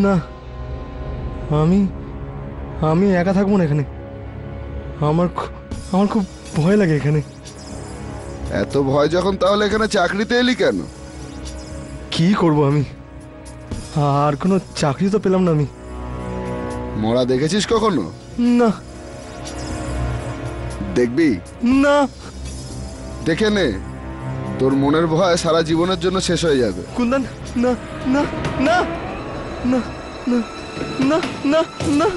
না, আমি আমি একা থাকবো না এখানে। আমার খুব ভয় লাগে এখানে। এত ভয় যখন, তাহলে এখানে চাকরিতে এলি কেন? কি করব আমি? আর কোনো চাকরি তো পেলাম না আমি। মরা দেখেছিস কখনো? না দেখবি? না। দেখে নে, তোর মনের ভয় সারা জীবনের জন্য শেষ হয়ে যাবে। কুন্দন, না না না না না না না না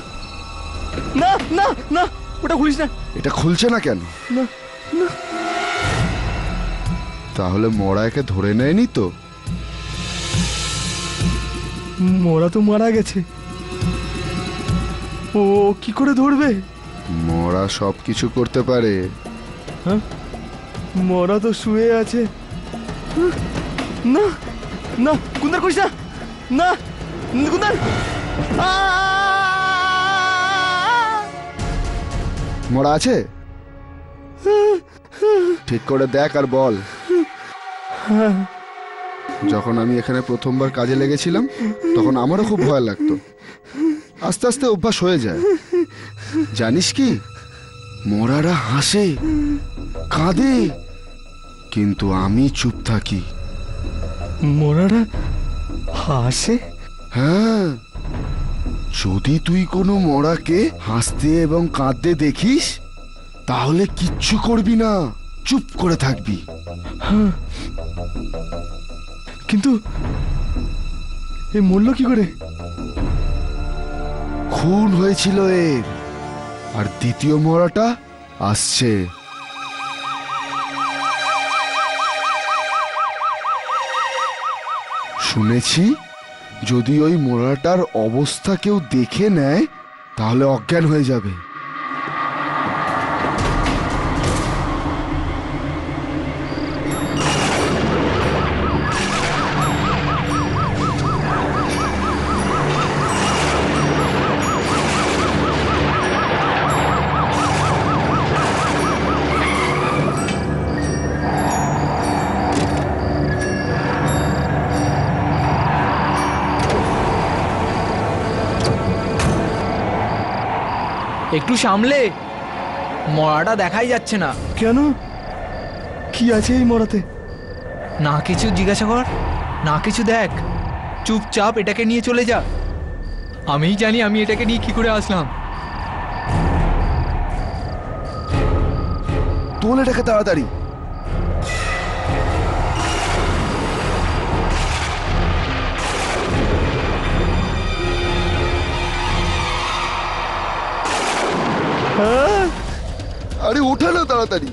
না না না, ওটা খুলিস না। এটা খুলছে না কেন? না না। তাহলে মরা একে ধরে নেয়নি তো? মরা তো মারা গেছে, ও কি করে ধরবে? মরা সব কিছু করতে পারে। হ্যাঁ, মরা তো শুয়ে আছে। না না, কুন্দর করিস না। না কুন্দর। মরা আছে? ঠিক করে দেখ আর বল। যখন আমি এখানে প্রথমবার কাজে লেগেছিলাম, তখন আমারও খুব ভয় লাগতো। আস্তে আস্তে অভ্যাস হয়ে যায়। জানিস কি, মরারা হাসে, কাঁদে, কিন্তু আমি চুপ থাকি। মরারা হাসে? হ্যাঁ, যদি তুই কোনো মরাকে হাসতে এবং কাঁদতে দেখিস, তাহলে কিচ্ছু করবি না, চুপ করে থাকবি। হ্যাঁ, কিন্তু এ মরল কি করে? খুন হয়েছিল এর, আর দ্বিতীয় মরাটা আসছে। শুনেছি যদি ওই মরাটার অবস্থা কেউ দেখে নেয়, তাহলে অজ্ঞান হয়ে যাবে। একটু সামলে, মরাটা দেখাই যাচ্ছে না। কেন? কি আছে এই মরাতে? না কিছু জিজ্ঞাসা কর, না কিছু দেখ, চুপচাপ এটাকে নিয়ে চলে যা। আমিই জানি আমি এটাকে নিয়ে কি করে আসলাম। তোল এটাকে তাড়াতাড়ি। আরে ওঠা না তাড়াতাড়ি।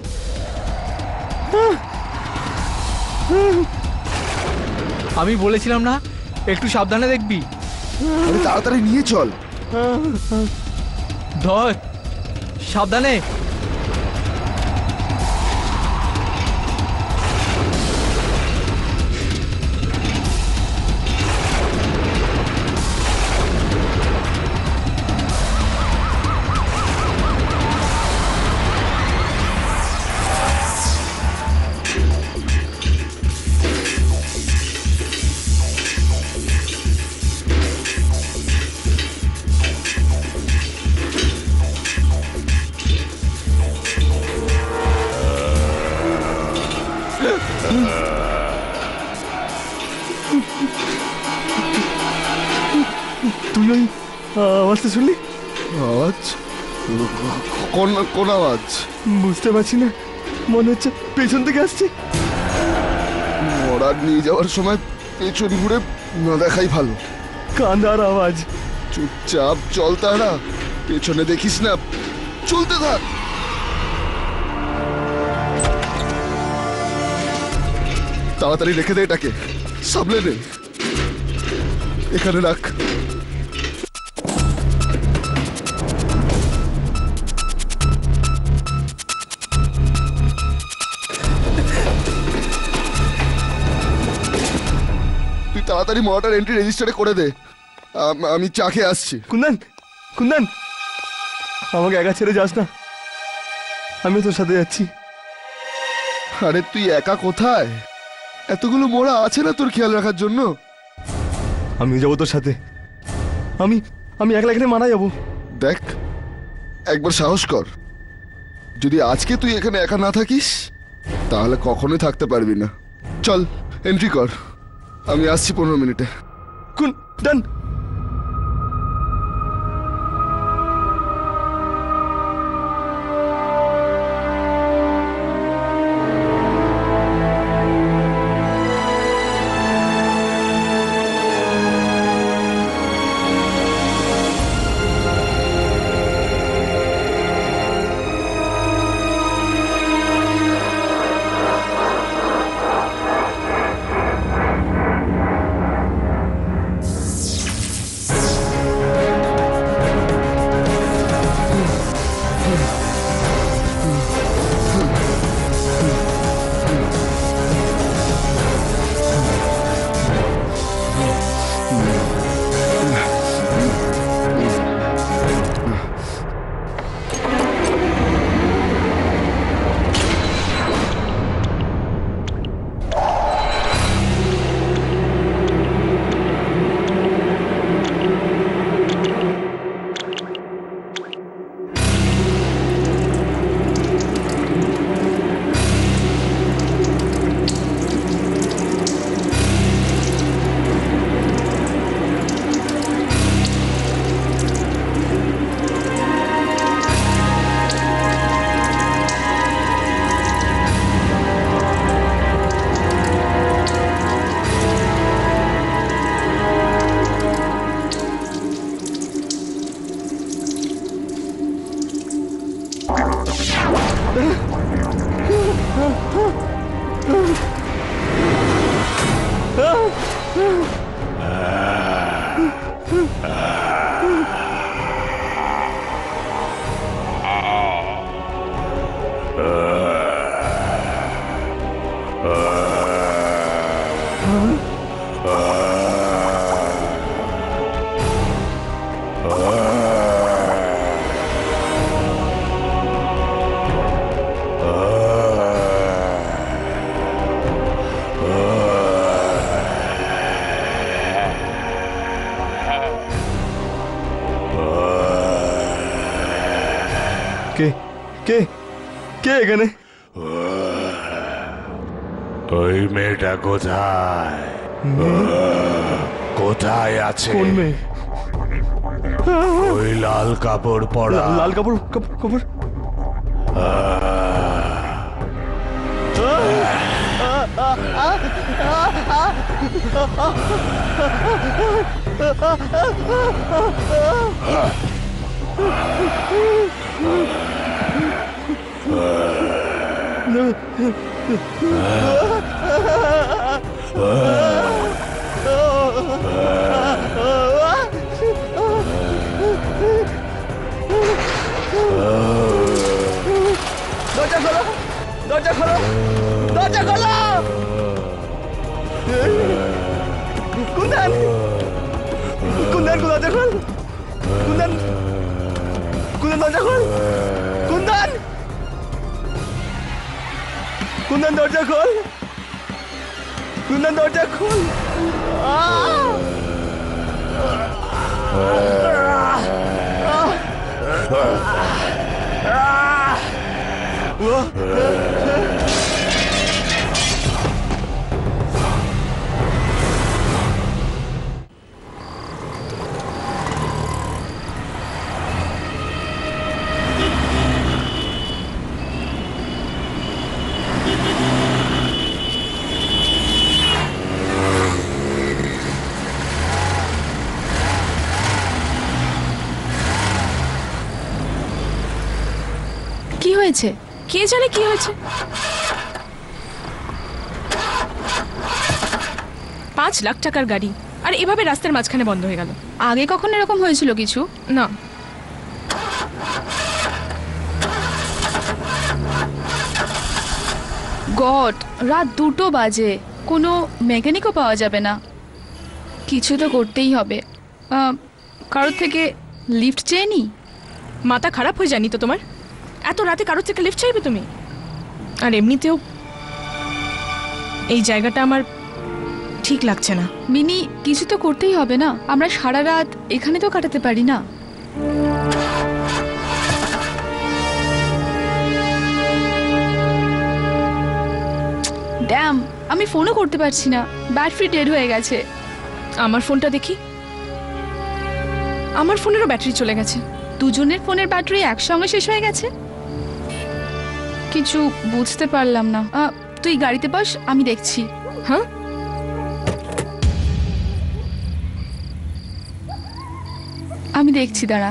আমি বলেছিলাম না, একটু সাবধানে দেখবি। আরে তাড়াতাড়ি নিয়ে চল। ধর, সাবধানে। তুই ওই আওয়াজটা শুনলি? আওয়াজ? কোন কোন আওয়াজ? বুঝতে পারছি না, মনে হচ্ছে পেছন থেকে আসছে। মরার নিয়ে যাওয়ার সময় পেছন ঘুরে না দেখাই ভালো। কান্দার আওয়াজ। চুপচাপ চল, তারা পেছনে দেখিস না, চলতে থাক। তাড়াতাড়ি রেখে দে এটাকে, সামলে নে, এখানে রাখ। তুই তাড়াতাড়ি মরাটার এন্ট্রি রেজিস্টারে করে দে, আমি চা খেয়ে আসছি। কুন্দন, কুন্দন, আমাকে একা ছেড়ে যাস না, আমি তোর সাথে যাচ্ছি। আরে তুই একা কোথায়? এতগুলো মোড়া আছে না তোর খেয়াল রাখার জন্য? আমি যাবো তোর সাথে, আমি আমি একলা এখানে মারা যাবো। দেখ, একবার সাহস কর। যদি আজকে তুই এখানে একা না থাকিস তাহলে কখনোই থাকতে পারবি না। চল এন্ট্রি কর, আমি আসছি 15 মিনিটে। কোন ডান। কে কে কে এখানে? ওই মেয়েটা কোথায়? কোথায় আছে? কোন মেয়ে? ওই লাল কাপড় পরা। লাল কাপড় কাপড় কাপড়। দরজা খোলো, দরজা খোলো, দরজা খোলো। কুন্দন, কুন্দন দরজা খোল। কুন্দন, কুন্দন দরজা খোল। কুন্দন, কুন্দন দরজা খোল। কুন্দন দরজা খোল। কি হয়েছে? কে জানে কি হয়েছে? 5 লাখ টাকার গাড়ি আর এভাবে রাস্তার মাঝখানে বন্ধ হয়ে গেল। আগে কখন এরকম হয়েছিল কিছু? না, গড, রাত 2টো বাজে, কোনো মেকানিকও পাওয়া যাবে না। কিছু তো করতেই হবে। কারোর থেকে লিফট চেয়ে মাথা খারাপ হয়ে যায়নি তো তোমার? এত রাতে কারোর থেকে লিফট চাইবে তুমি? আর এমনিতেও এই জায়গাটা আমার ঠিক লাগছে না। মিনি, কিছু তো করতেই হবে না। আমরা সারা রাত এখানে তো কাটাতে পারি না। ড্যাম, আমি ফোনও করতে পারছি না, ব্যাটারি ডেড হয়ে গেছে। আমার ফোনটা দেখি। আমার ফোনেরও ব্যাটারি চলে গেছে। দুজনের ফোনের ব্যাটারি একসঙ্গে শেষ হয়ে গেছে। কিছু বুঝতে পারলাম না। তুই গাড়িতে বস, আমি দেখছি। হ্যাঁ, আমি দেখছি, দাঁড়া।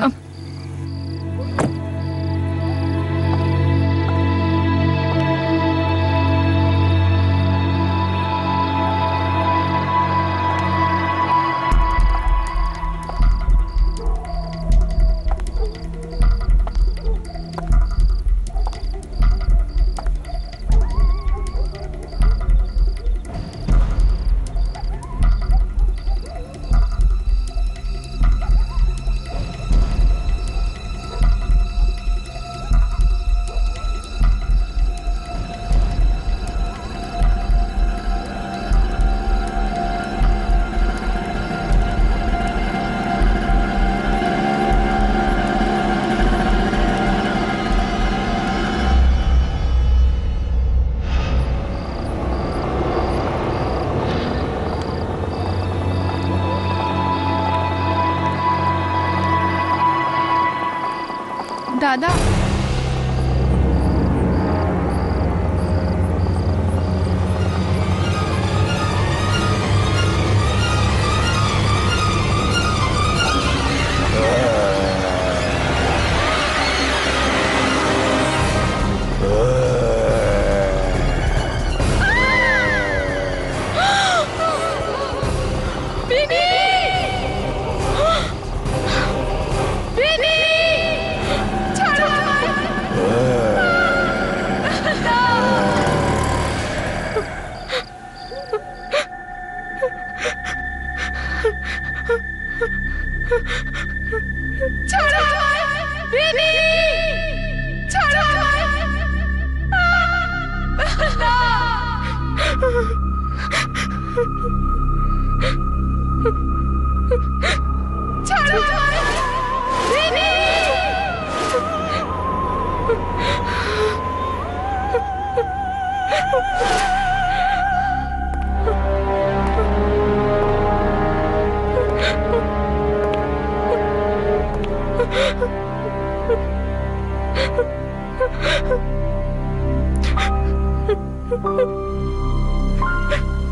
দাদা,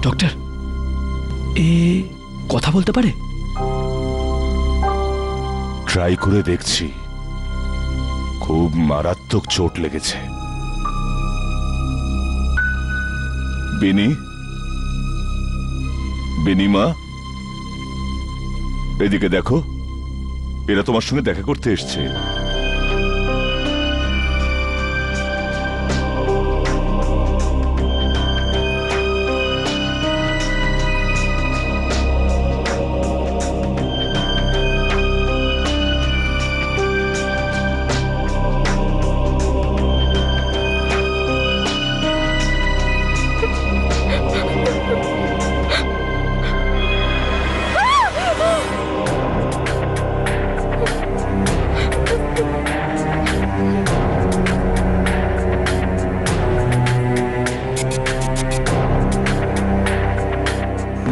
ডক্টর, এ কথা বলতে পারে? ট্রাই করে দেখছি। খুব মারাত্মক চোট লেগেছে। বিনি, বিনিমা, এদিকে দেখো, এরা তোমার সঙ্গে দেখা করতে এসছে।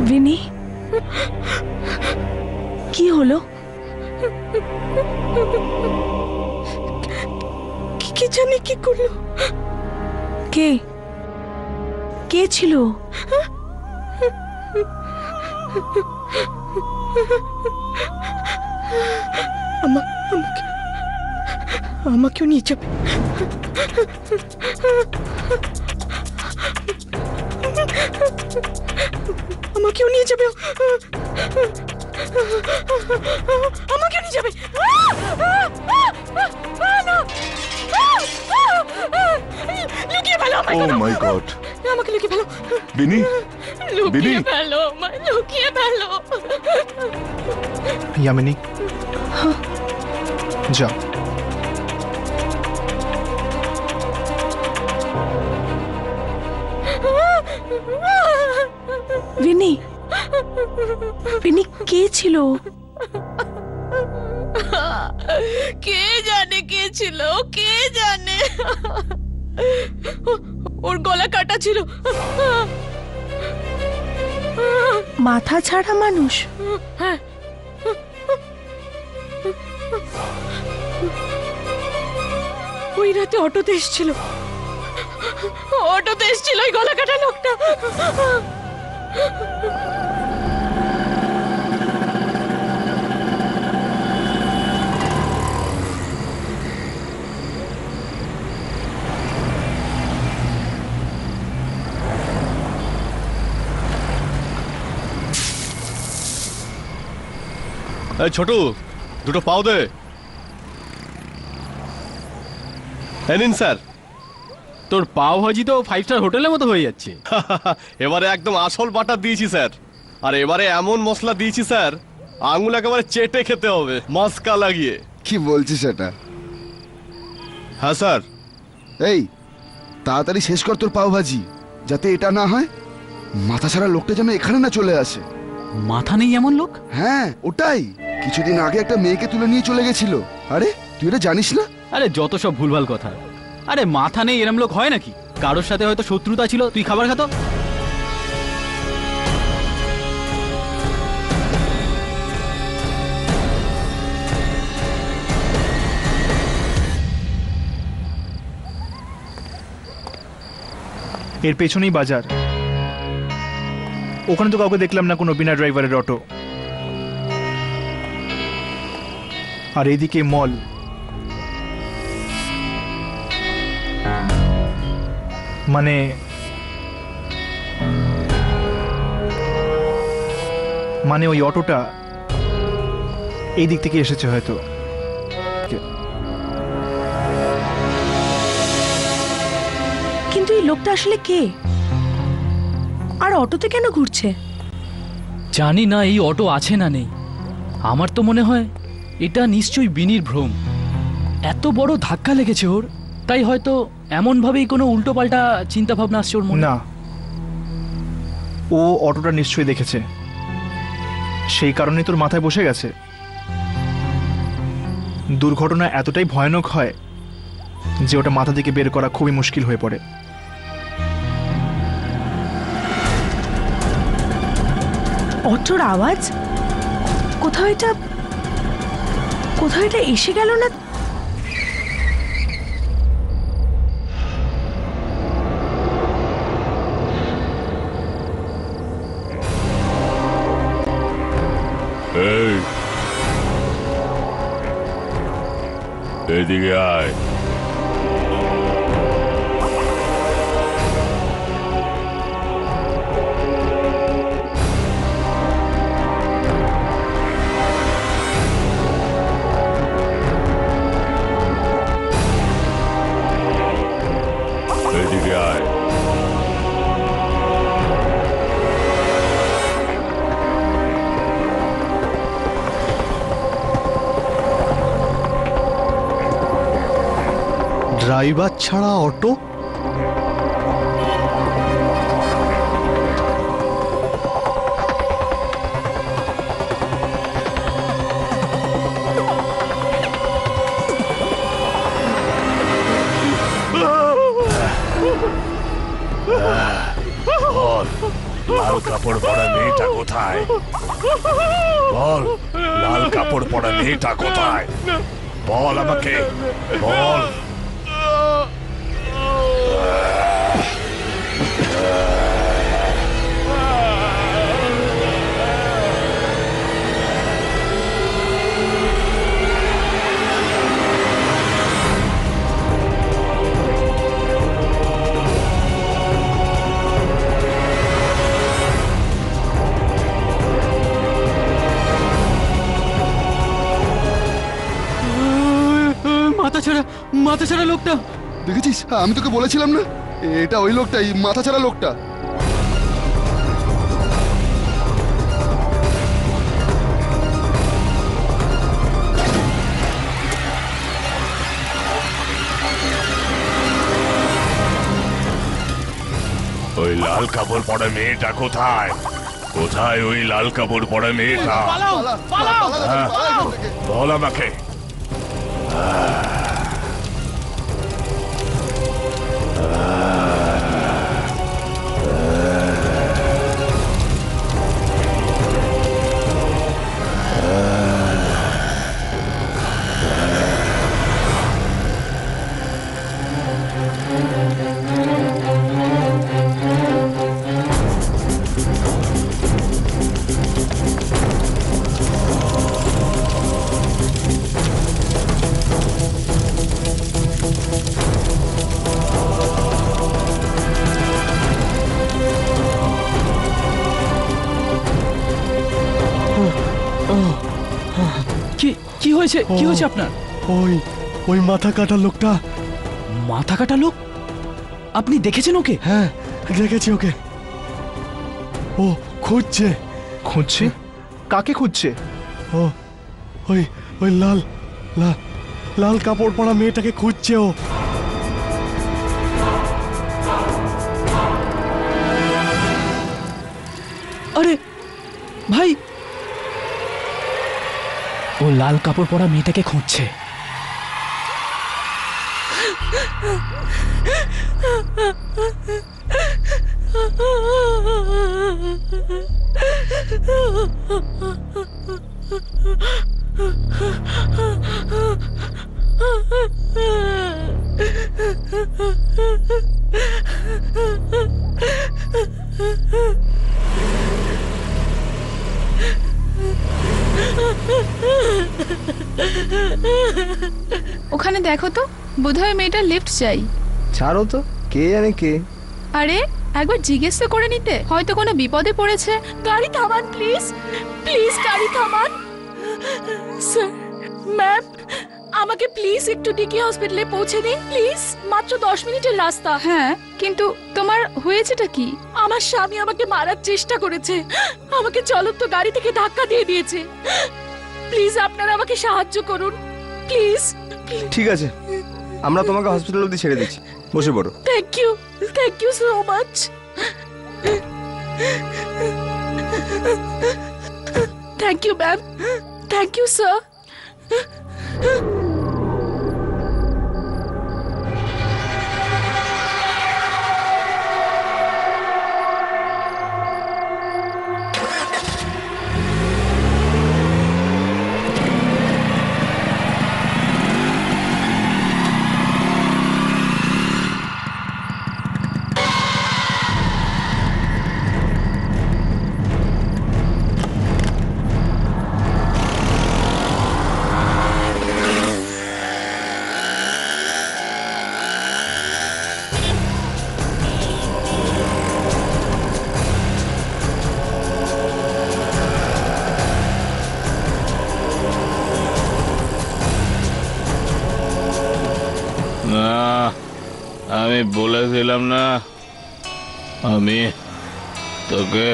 विनी, কি হলো? কি জানি কি করলো? কে কে ছিল? আমাকেও নিয়ে যাবে। আমাকেও নিয়ে যাবে। আমাকেও নিয়ে যাবে। লুকিয়ে ফেলো আমাকে। ও মাই গড, আমাকে লুকিয়ে ফেলো। বিনি, লুকিয়ে ফেলো আমায়, লুকিয়ে ফেলো। यामिनी, जाओ। विनी, পেনি কে ছিল? কে জানে কে ছিল, কে জানে। ওর গলা কাটা ছিল। মাথা ছাড়া মানুষ? হ্যাঁ, ওই রাতে অটোতে এসেছিল, অটোতে এসেছিল ওই গলা কাটা লোকটা। এই ছোটু, দুটো পাও দে। এই নিন স্যার। তোর পাও ভাজি তো 5 স্টার হোটেলের মতো হয়ে যাচ্ছে। এবারে একদম আসল বাটার দিয়েছি স্যার, আর এবারে এমন মশলা দিয়েছি স্যার, আঙুল একেবারে চেটে খেতে হবে মস্কা লাগিয়ে। কি বলছিস এটা? হ্যাঁ স্যার। এই তাড়াতাড়ি শেষ কর তোর পাও ভাজি, যাতে এটা না হয় মাথা ছাড়া লোকটা যেন এখানে না চলে আসে। মাথা নেই এমন লোক? হ্যাঁ ওটাই, কিছুদিন আগে একটা মেয়েকে তুলে নিয়ে চলে গেছিল। আরে তুই এটা জানিস না? আরে যত সব ভুলভাল কথা। আরে মাথা নেই এরম লোক হয় নাকি? কারোর সাথে হয়তো শত্রুতা ছিল, তুই খাবার খাতো। এর পেছনেই বাজার, ওখানে তো কাউকে দেখলাম না কোনো বিনা ড্রাইভারের অটো। আর এদিকে মল, মানে ওই অটোটা এই দিক থেকে এসেছে হয়তো। কিন্তু এই লোকটা আসলে কে, আর অটোতে কেন ঘুরছে? জানি না এই অটো আছে না নেই। আমার তো মনে হয় এটা নিশ্চয়ই বিনির ভ্রম। এত বড় ধাক্কা লেগেছে ওর, তাই হয়তো এমনভাবেই কোনো উল্টোপাল্টা চিন্তা ভাবনা আসছে ওর মনে। না, ও অটোটা নিশ্চয়ই দেখেছে, সেই কারণে তোর মাথায় বসে গেছে। দুর্ঘটনা এতটাই ভয়ানক হয় যে ওটা মাথা থেকে বের করা খুবই মুশকিল হয়ে পড়ে। অটোর আওয়াজ কোথাও এটা এসে গেল না? এই এদিকে আয়। এদিকে আয়। ড্রাইভার ছাড়া অটো? বল, লাল কাপড় পরা মেয়েটা কোথায়? বল, লাল কাপড় পরা মেয়েটা কোথায়? বল আমাকে, বল। মাথা ছাড়া লোকটা দেখেছিস? আমি তোকে বলেছিলাম না, এটা ওই লোকটাই, মাথা ছাড়া লোকটা। ওই লাল কাপড় পরা মেয়েটা কোথায়? কোথায় ওই লাল কাপড় পরা মেয়েটা? হ্যাঁ, বল আমাকে। কি কি হয়েছে? কি হয়েছে আপনার? ওই মাথা কাটা লোকটা। মাথা কাটা লোক? আপনি দেখেছেন ওকে? হ্যাঁ, দেখেছি ওকে। ও খুঁজছে। খুঁজছে? কাকে খুঁজছে? ও ওই ওই লাল লাল লাল কাপড় পরা মেয়েটাকে খুঁজছে ও। আরে ভাই, ও লাল কাপড় পরা মেয়েটাকে খুঁজছে। ওখানে দেখো তো, বোধহয় মেয়েটার লিফট চাই। ছাড়ো তো, কে জানে কে। আরে একবার জিজ্ঞেস তো করে নিতে, হয়তো কোনো বিপদে পড়েছে। গাড়ি থামান প্লিজ, প্লিজ গাড়ি থামান। স্যার, ম্যাম, আমাকে প্লিজ একটু ডিকি হসপিটালে পৌঁছে দিন প্লিজ। মাত্র 10 মিনিটের রাস্তা। হ্যাঁ, কিন্তু তোমার হয়েছেটা কি? আমার স্বামী আমাকে মারার চেষ্টা করেছে, আমাকে চলন্ত গাড়ি থেকে ধাক্কা দিয়ে দিয়েছে। প্লিজ আপনারা আমাকে সাহায্য করুন প্লিজ। ঠিক আছে, আমরা তোমাকে হসপিটাল অবধি ছেড়ে দিচ্ছি, বসে পড়ো। Thank you so much. Thank you ma'am, thank you sir. না, আমি বলেছিলাম না আমি তোকে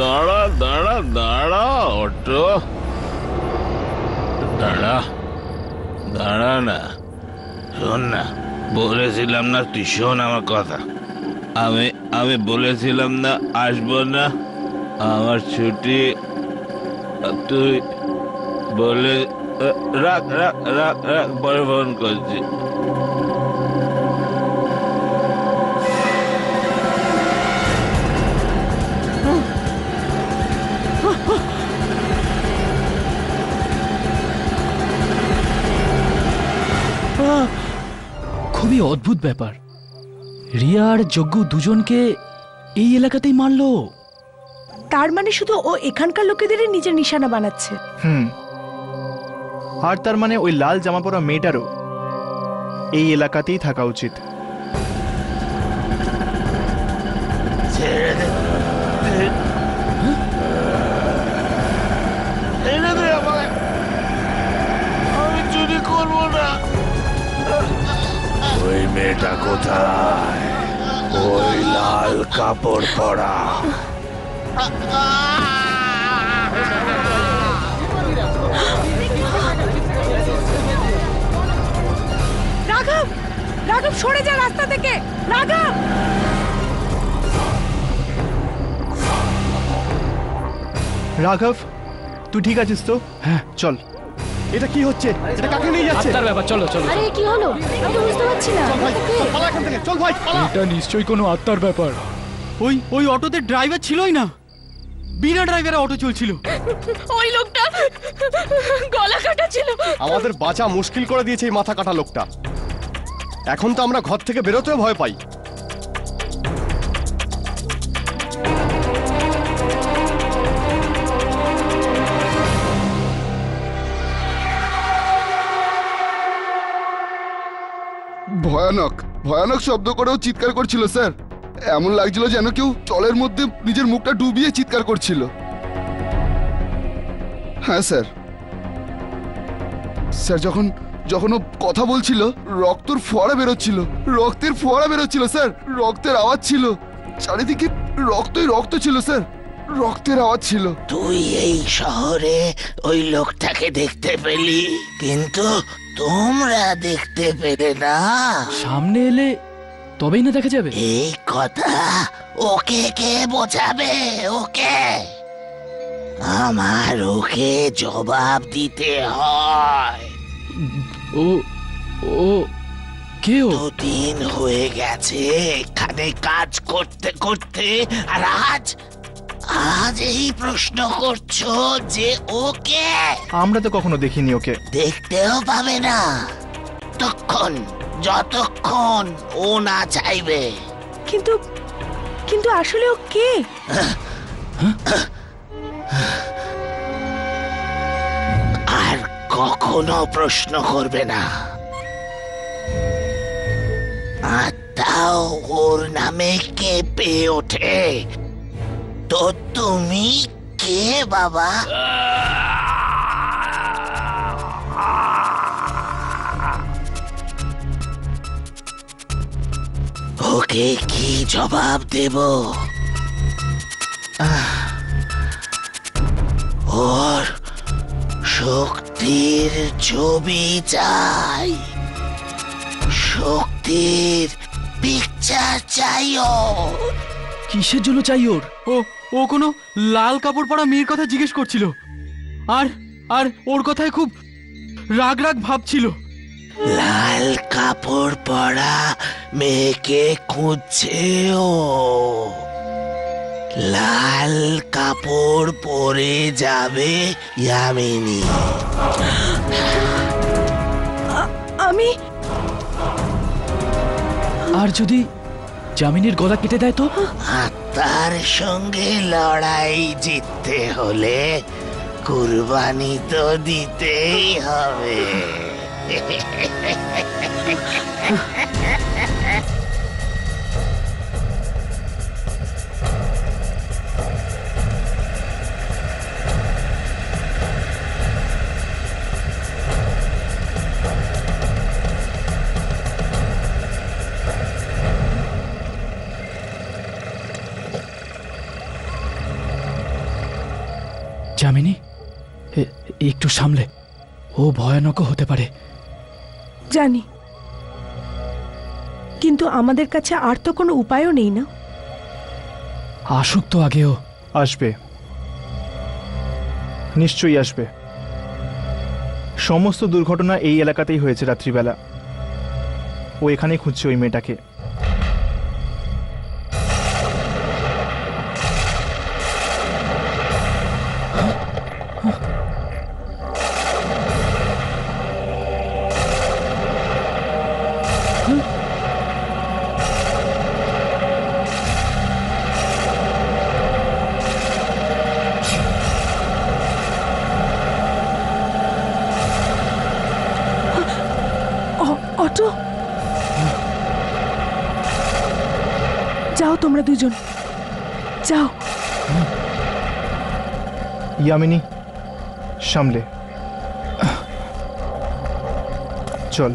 দাঁড়া দাঁড়া দাঁড়া অটো, দাঁড়া দাঁড়া না, শোন না, বলেছিলাম না, তুই শোন আমার কথা। আমি বলেছিলাম না আসবো না, আমার ছুটি। তুই বলে রাখ রাখ রাখ রাখ, পরে ফোন করছি। খুবই অদ্ভুত ব্যাপার, রিয়া আর যজ্ঞ দুজনকে এই এলাকাতেই মারলো। তার মানে শুধু ও এখানকার লোকেদেরই নিজের নিশানা বানাচ্ছে। আর তার মানে ওই লাল জামা পরা মেয়েটারও এই এলাকাতেই থাকা উচিত। ছেড়ে দে ছেড়ে দে আমায়, আমি চুরি করবো না। ওই মেয়েটা কোথায়? ওই লাল কাপড় পরা। রাঘব, রাঘব সরে যা রাস্তা থেকে। রাঘব, রাঘব তুই ঠিক আছিস তো? হ্যাঁ চল। এটা কি হচ্ছে? এটা কাকে নিয়ে যাচ্ছে? আত্মার ব্যাপার, চলো চলো। আরে কি হলো? আমি তো বুঝতে পারছি না। পালা এখান থেকে, চল ভাই পালা। এটা নিশ্চয়ই কোনো আত্মার ব্যাপার। ওই অটোতে ড্রাইভার ছিলই না, বিনা ড্রাইভারে অটো চলছিল। ওই লোকটা গলা কাটা ছিল। আমাদের বাঁচা মুশকিল করে দিয়েছে এই মাথা কাটা লোকটা। এখন তো আমরা ঘর থেকে বেরোতেও ভয় পাই। ভয়ানক ভয়ানক শব্দ করেও চিৎকার করছিল স্যার। এমন লাগছিল যেন কেউ জলের মধ্যে নিজের মুখটা ডুবিয়ে চিৎকার করছিল। হ্যাঁ স্যার, স্যার যখন যখন ও কথা বলছিল রক্তের ফোয়ারা বেরোচ্ছিল, রক্তের ফোয়ারা বেরোচ্ছিল স্যার। রক্তের আওয়াজ ছিল, চারিদিকে রক্তই রক্ত ছিল স্যার, রক্তের আওয়াজ ছিল। তুই এই শহরে ওই লোকটাকে দেখতে পেলি, কিন্তু তোমরা দেখতে পেলে না। সামনে এলে তবেই না দেখা যাবে। এই কথা ওকে কে বোঝাবে? ওকে আমার ওকে জবাব দিতে হয়। ও ও কে ও? দুদিন হয়ে গেছে এখানে কাজ করতে করতে, আর আজ এই প্রশ্ন করছো যে ওকে আমরা তো কখনো দেখিনি ওকে। দেখতেও পাবে না যতক্ষণ ও না চাইবে। কিন্তু কিন্তু আসলে ও কে? আর কখনো প্রশ্ন করবে না। আত্মাও ওর নামে কেঁপে ওঠে। তো তুমি কে বাবা? ওকে কি জবাব দেব? ওর শক্তির ছবি চাই, শক্তির পিকচার চাই। কিসের জন্য চাই ওর? ও কোনো লাল কাপড় পরা মেয়ের কথা জিজ্ঞেস করছিল, আর আর ওর কথায় খুব রাগ রাগ ভাবছিল। লাল কাপড় পরা মেয়েকে খুঁজছে ও। লাল কাপড় পরে যাবে ইয়ামিনী। আমি আর যদি জামিনীর গলা কেটে দেয় তো? আত্মার সঙ্গে লড়াই জিততে হলে কুরবানি তো দিতেই হবে। জামিনী, একটু সামলে, ও ভয়ানকও হতে পারে। জানি, কিন্তু আমাদের কাছে আর তো কোনো উপায়ও নেই না। আসুক তো আগেও। আসবে, নিশ্চয়ই আসবে। সমস্ত দুর্ঘটনা এই এলাকাতেই হয়েছে রাত্রিবেলা। ও এখানেই খুঁজছে ওই মেয়েটাকে। যাও তোমরা দুজন, যাও। ইয়ামিনী, সামলে চল।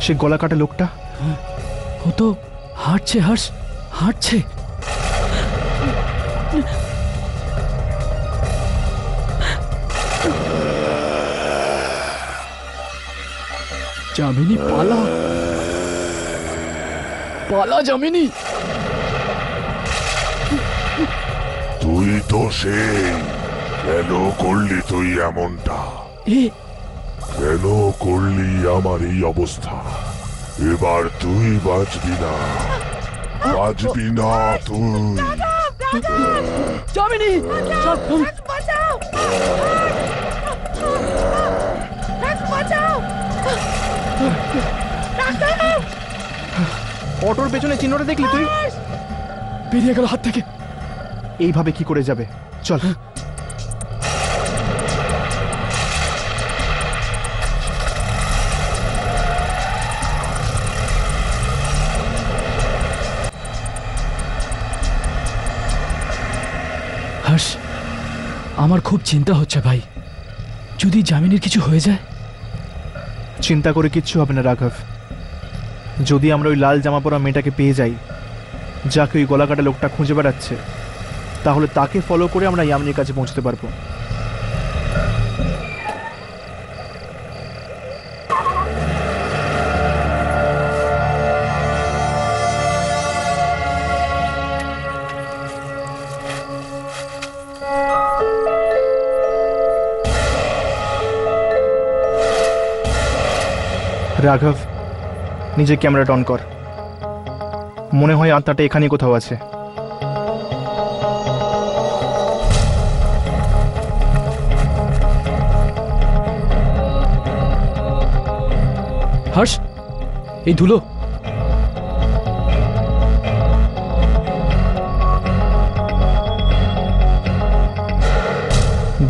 সে গলা কাটা লোকটা ও তো হাঁটছে, হর্ষ, হাঁটছে। যামিনী পালা, পালা যামিনী। তুই তো সেই, কেন করলি তুই এমনটা? কেন করলি আমার এই অবস্থা? এবার তুই বাঁচবি না, বাঁচবি না তুই। যামিনী, অটোর পেছনে চিহ্নটা দেখলি তুই? বেরিয়ে গেল হাত থেকে। এইভাবে কি করে যাবে? চল। হর্ষ, আমার খুব চিন্তা হচ্ছে ভাই, যদি যামিনীর কিছু হয়ে যায়। চিন্তা করে কিচ্ছু হবে না রাঘব। যদি আমরা ওই লাল জামা পরা মেয়েটাকে পেয়ে যাই, যাকে ওই গলা কাটা লোকটা খুঁজে বেড়াচ্ছে, তাহলে তাকে ফলো করে আমরা ইয়ামিনীর কাছে পৌঁছতে পারবো। রাঘব, নিজে ক্যামেরাটা অন কর। মনে হয় আত্মাটা এখানে কোথাও আছে। হর্ষ, এই ধুলো।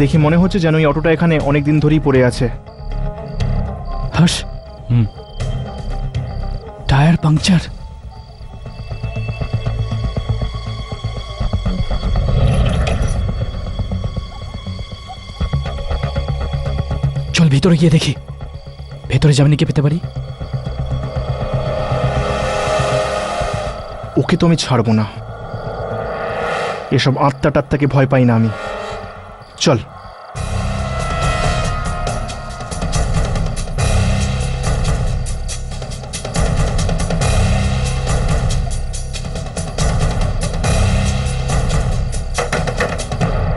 দেখি মনে হচ্ছে যেন এই অটোটা এখানে অনেকদিন ধরেই পড়ে আছে। Harsh, tyre puncture. চল ভিতরে গিয়ে দেখি, ভেতরে যামিনীকে পেতে পারি। ওকে তো আমি ছাড়বো না। এসব আত্মা টাত্মাকে ভয় পাই না আমি। চল।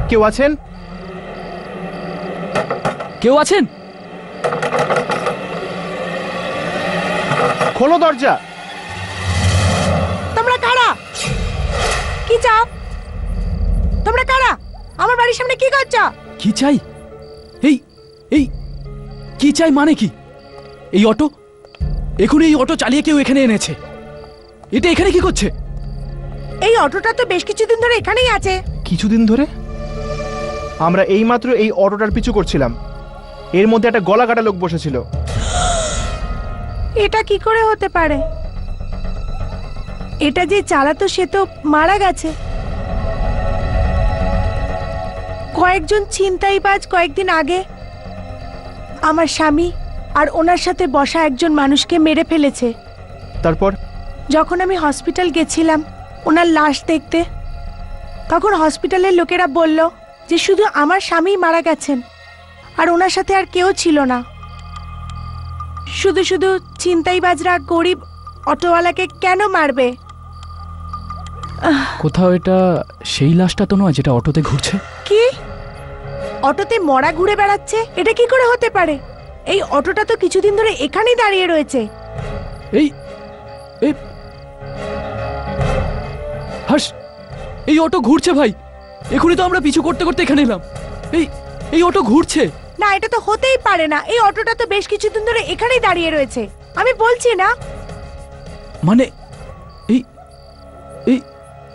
কেউ আছেন? কেউ আছেন? খোলো দরজা। তোমরা কারা? কি চাও? তোমরা কারা? আমার বাড়ির সামনে কি করছো? কি চাই? এই এই কি চাই মানে কি? এই অটো, এখন এই অটো চালিয়ে কেউ এখানে এনেছে। এটা এখানে কি করছে? এই অটোটা তো বেশ কিছুদিন ধরে এখানেই আছে। কিছুদিন ধরে? আমরা এইমাত্র এই অটোটার পিছু করছিলাম, এর মধ্যে একটা গলা কাটা লোক বসেছিল। এটা কি করে হতে পারে? এটা যে চালাতো সে তো মারা গেছে। কয়েকজন ছিনতাইবাজ কয়েকদিন আগে আমার স্বামী আর ওনার সাথে বসা একজন মানুষকে মেরে ফেলেছে। তারপর যখন আমি হসপিটাল গেছিলাম ওনার লাশ দেখতে, তখন হসপিটালের লোকেরা বলল যে শুধু আমার স্বামী মারা গেছেন, আর ওনার সাথে আর কেউ ছিল না। শুধু শুধু ছিনতাইবাজরা গরিব অটোওয়ালাকে কেন মারবে? কোথাও এটা সেই লাশটা তো নয় যেটা অটোতে ঘুরছে? কি অটোতে মরা ঘুরে বেড়াচ্ছে? এটা কি করে হতে পারে? এই অটোটা তো কিছুদিন ধরে এখানেই দাঁড়িয়ে রয়েছে। এই এই হর্ষ, এই অটো ঘুরছে ভাই। এখনই তো আমরা পিছু করতে করতে এখানে এলাম। এই অটো ঘুরছে। না, এটা তো হতেই পারে না। এই অটোটা তো বেশ কিছুদিন ধরে এখানেই দাঁড়িয়ে রয়েছে। আমি বলছি না। মানে এই এই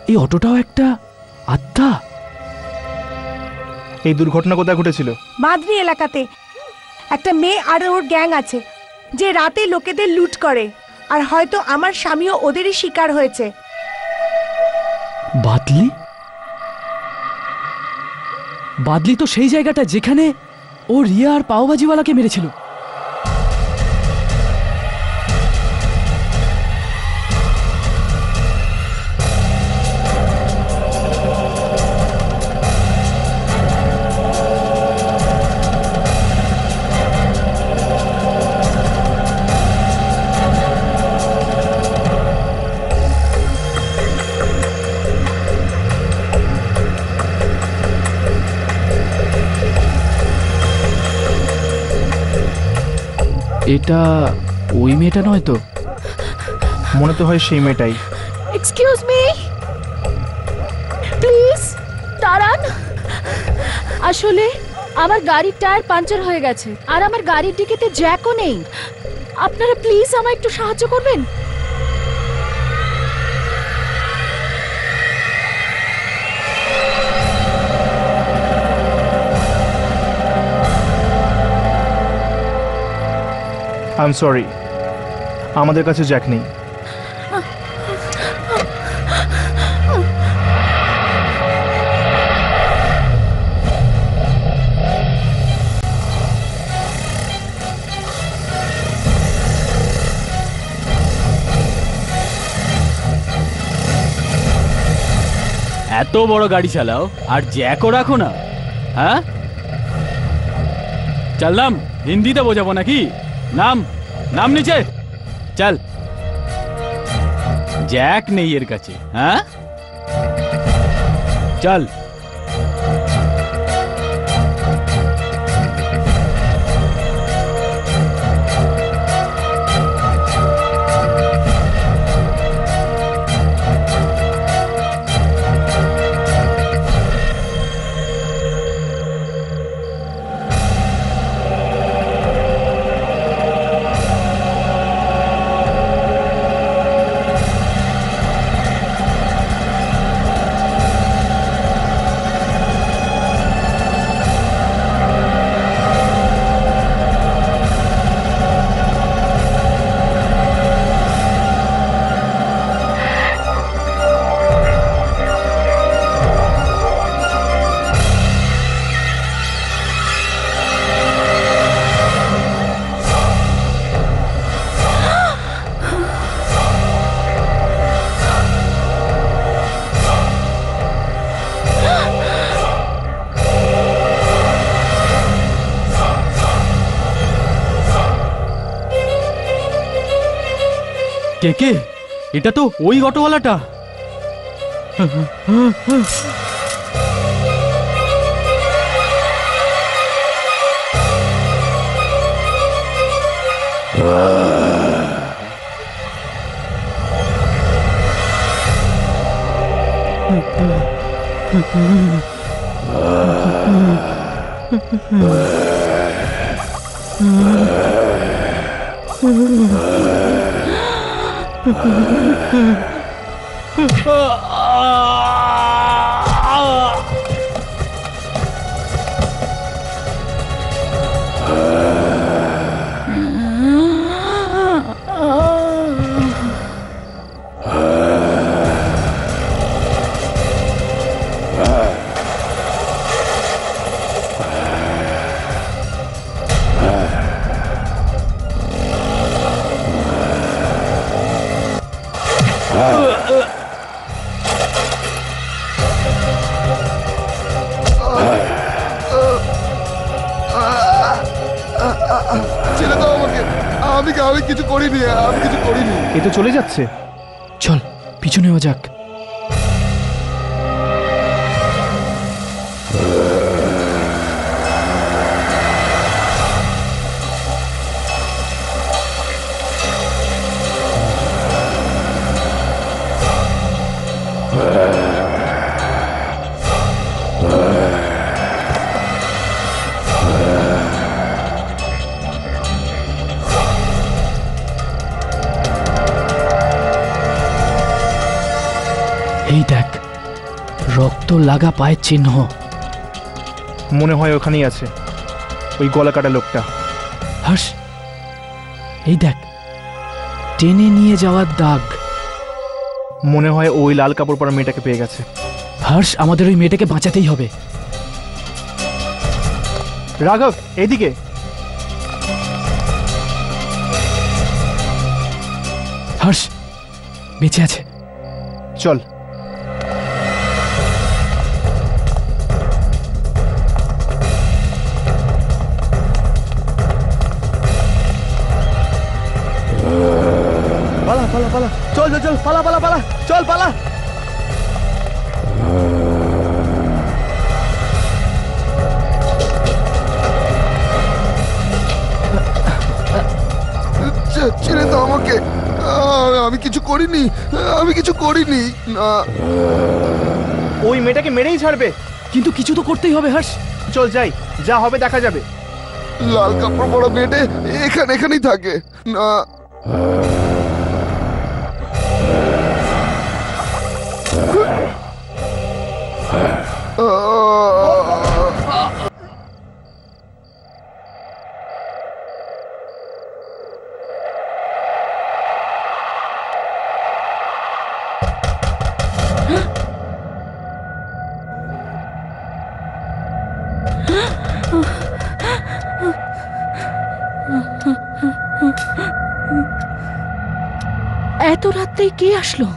এই অটোটাও একটা আত্মা? এই দুর্ঘটনা কোথায় ঘটেছিল? মাদরি এলাকাতে একটা মেয়ে আর ওর গ্যাং আছে যে রাতে লোকেদের লুট করে, আর হয়তো আমার স্বামীও ওদেরই শিকার হয়েছে। বাদলি? বাদলি তো সেই জায়গাটা যেখানে ও রিয়া আর পাওভাজিওয়ালাকে মেরেছিল। এটা ওই মেয়েটা নয় তো? মনে তো হয় সেই মেয়েটাই। এক্সকিউজ মি, প্লিজ দাঁড়ান। আসলে আমার গাড়ির টায়ার পাঞ্চার হয়ে গেছে, আর আমার গাড়ির ডিকিতে জ্যাকও নেই। আপনারা প্লিজ আমায় একটু সাহায্য করবেন। আই এম সরি, আমাদের কাছে জ্যাক নেই। এত বড় গাড়ি চালাও আর জ্যাকও রাখো না? হ্যাঁ, চললাম। হিন্দিতে বোঝাবো নাকি? নাম নাম নিচে চল। জ্যাক নেই এর কাছে। হ্যাঁ চল। কে কে? এটা তো ওই অটোওয়ালাটা। ছেড়ে দাও আমাকে। আমি কিছু করিনি, আমি কিছু করিনি। এ তো চলে যাচ্ছে। চল পিছু নেওয়া যাক। এই দেখ, রক্ত লাগা পায়ের চিহ্ন। মনে হয় ওখানেই আছে ওই গলা কাটা লোকটা। হর্ষ, এই দেখ, টেনে নিয়ে যাওয়ার দাগ। মনে হয় ওই লাল কাপড় পরা মেয়েটাকে পেয়ে গেছে। হর্ষ, আমাদের ওই মেয়েটাকে বাঁচাতেই হবে। রাঘব, এদিকে। হর্ষ বেঁচে আছে। চল। পালা পালা পালা, চল চল চল, পালা পালা পালা, চল পালা। ছেড়ে দাও আমাকে। আমি কিছু করিনি, আমি কিছু করিনি। না, ওই মেয়েটাকে মেরেই ছাড়বে। কিন্তু কিছু তো করতেই হবে হর্ষ। চল যাই, যা হবে দেখা যাবে। লাল কাপড় পরা মেয়েটা এখানেই থাকে। না, এত রাত্রে কে আসলো?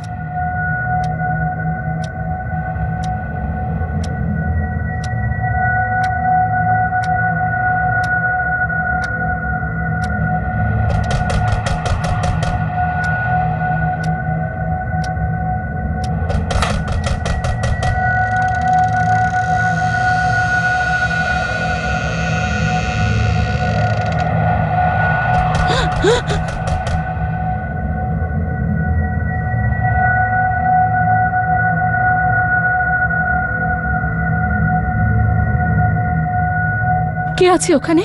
কে আছে ওখানে?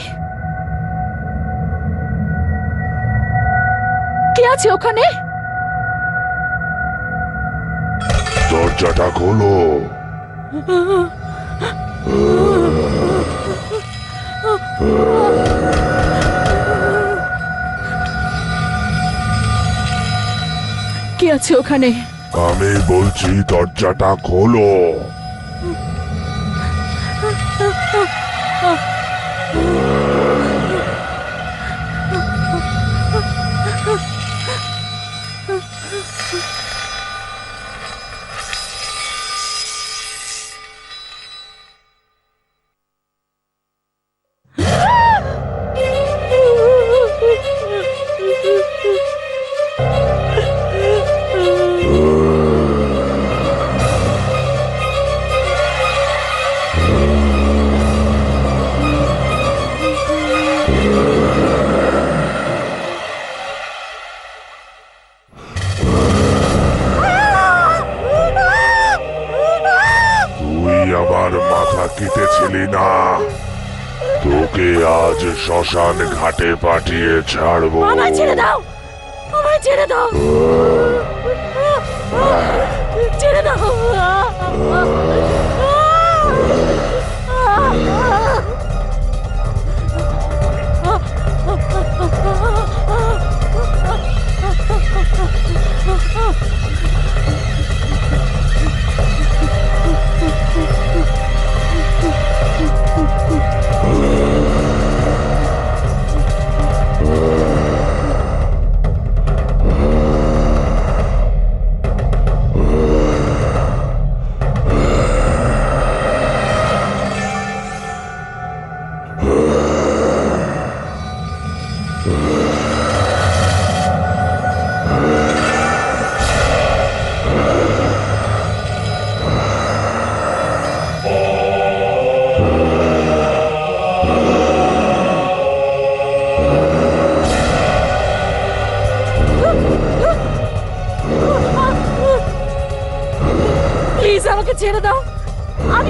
কে আছে ওখানে? দরজাটা খোলো। কে আছে ওখানে? আমি বলছি দরজাটা খোলো। আমার মাথা কেটেছিলি না, তোকে আজ শ্মশান ঘাটে পাঠিয়ে ছাড়বো। আমায় ছেড়ে দাও, আমায় ছেড়ে দাও, ছেড়ে দাও।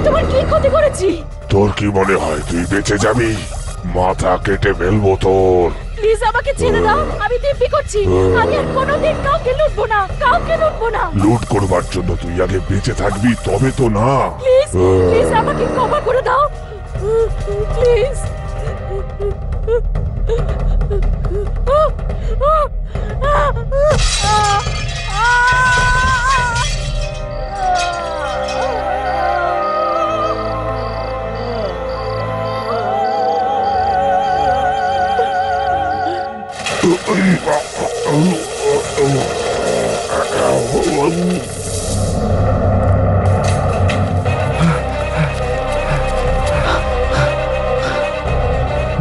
আমি তোমার কি ক্ষতি করেছি? তোর কি মনে হয় তুই বেঁচে যাবি? মাথা কেটে ফেলবো তোর। প্লিজ আমাকে ছেড়ে দাও, আমি দিব্যি করছি আমি আর কোনোদিন কাউকে লুটবো না, কাউকে লুটবো না। লুট করবার জন্য তুই আগে বেঁচে থাকবি, তবে তো না। প্লিজ প্লিজ আমাকে ক্ষমা করে দাও প্লিজ।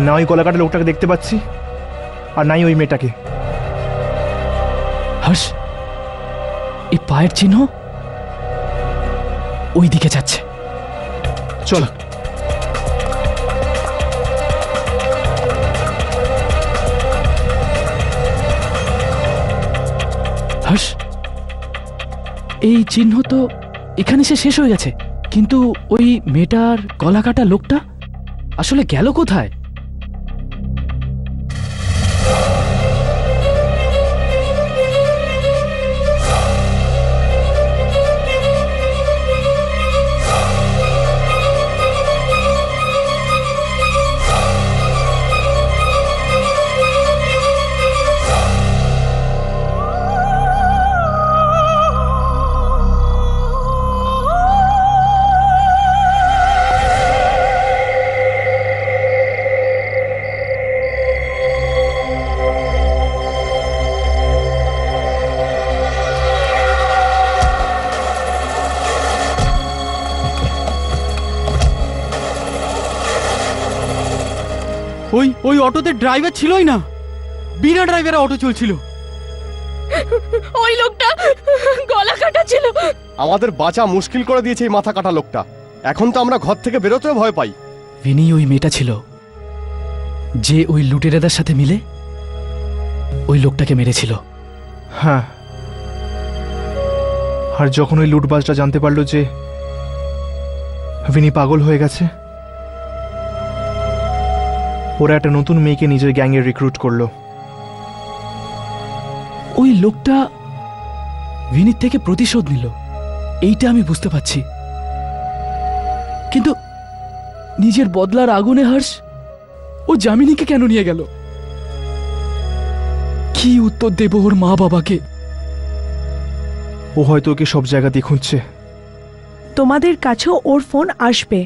না ওই গলা কাটা লোকটাকে দেখতে পাচ্ছি, আর নাই ওই মেয়েটাকে। হর্ষ, এই পায়ের চিহ্ন ওই দিকে যাচ্ছে। চল। হর্ষ, এই চিহ্ন তো এখানে সে শেষ হয়ে গেছে, কিন্তু ওই মেয়েটার গলা কাটা লোকটা আসলে গেল কোথায়? ওই অটোতে ড্রাইভার ছিলই না, বিনা ড্রাইভারে অটো চলছিল। ওই লোকটা গলা কাটা ছিল। আমাদের বাঁচা মুশকিল করে দিয়েছে এই মাথা কাটা লোকটা। এখন তো আমরা ঘর থেকে বেরোতেও ভয় পাই। ভিনি ওই মেয়েটা ছিল যে ওই লুটেরাদের সাথে মিলে ওই লোকটাকে মেরেছিল। হ্যাঁ, আর যখন ওই লুটবাজটা জানতে পারলো যে ভিনি পাগল হয়ে গেছে, ওরা একটা নতুন মেয়েকে নিজের গ্যাংয়ে রিক্রুট করলো। ওই লোকটা ভিনির থেকে প্রতিশোধ নিল, এইটা আমি বুঝতে পারছি, কিন্তু নিজের বদলার আগুনে হর্ষ ও জামিনীকে কেন নিয়ে গেল? কি উত্তর দেব ওর মা বাবাকে? ও হয়তো ওকে সব জায়গাতেই খুঁজছে। তোমাদের কাছেও ওর ফোন আসবে।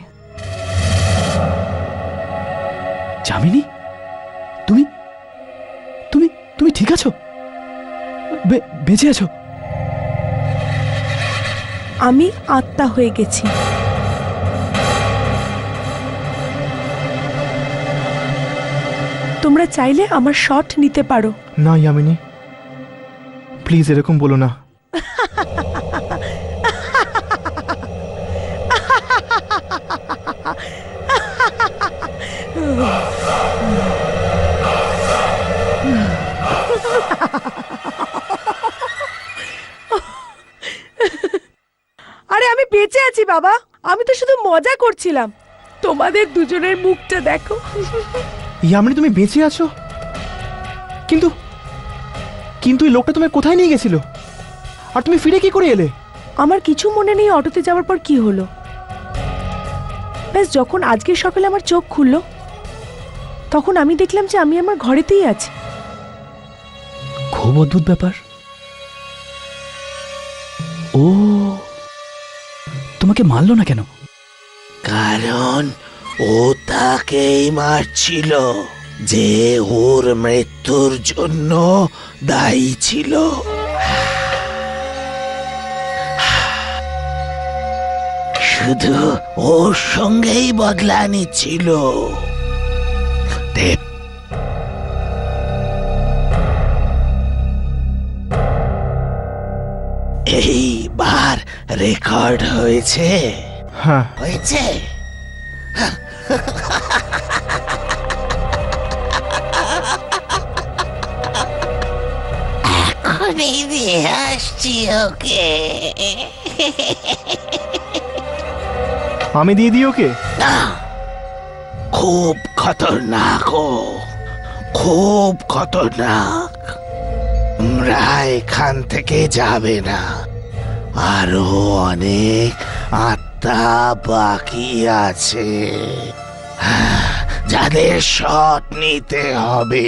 জামিনী, তুমি তুমি তুমি ঠিক আছো? বেঁচে আছো? আমি আত্মা হয়ে গেছি। তোমরা চাইলে আমার শট নিতে পারো। না ইয়ামিনী, প্লিজ এরকম বলো না। আরে আমি বেঁচে আছি বাবা, আমি তো শুধু মজা করছিলাম। তোমাদের দুজনের মুখটা দেখো। ইয়ামিনী, তুমি বেঁচে আছো? কিন্তু কিন্তু এই লোকটা তোমায় কোথায় নিয়ে গেছিল, আর তুমি ফিরে কি করে এলে? আমার কিছু মনে নেই অটোতে যাওয়ার পর কি হলো। ব্যাস যখন আজকে সকালে আমার চোখ খুললো, তখন আমি দেখলাম যে আমি আমার ঘরেতেই আছি। খুব অদ্ভুত ব্যাপার। ও তোমাকে মারলো না কেন? কারণ ও তাকেই মারছিল যে ওর মৃত্যুর জন্য দায়ী ছিল। শুধু ওর সঙ্গেই বদলা নিচ্ছিল। দেব, এইবার রেকর্ড হয়েছে? হ্যাঁ হয়েছে। এখনই দিয়ে আসছি ওকে। আমি দিয়ে দিই ওকে? না, খুব খতরনাক ও, খুব খতরনাক। তোমরা এখান থেকে যাবে না, আরো অনেক আত্মা বাকি আছে যাদের শট নিতে হবে।